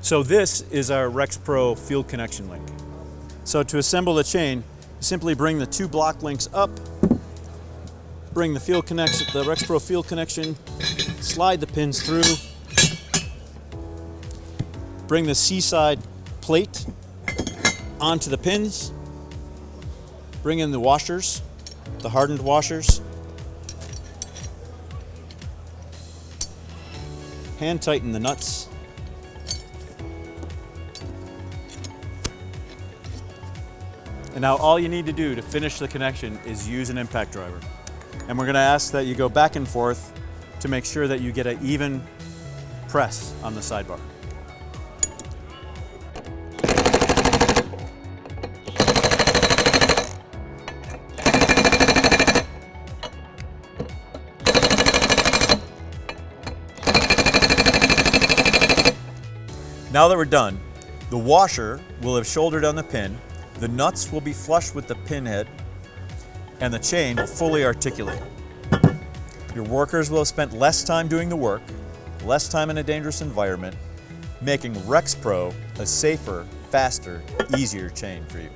So this is our RexPro field connection link. So to assemble the chain, you simply bring the 2 block links up, bring the field connection, the RexPro field connection, slide the pins through, bring the C-side plate onto the pins, bring in the washers, the hardened washers, hand tighten the nuts, and now all you need to do to finish the connection is use an impact driver. And we're going to ask that you go back and forth to make sure that you get an even press on the sidebar. Now that we're done, the washer will have shouldered on the pin, the nuts will be flush with the pin head, and the chain will fully articulate. Your workers will have spent less time doing the work, less time in a dangerous environment, making RexPro a safer, faster, easier chain for you.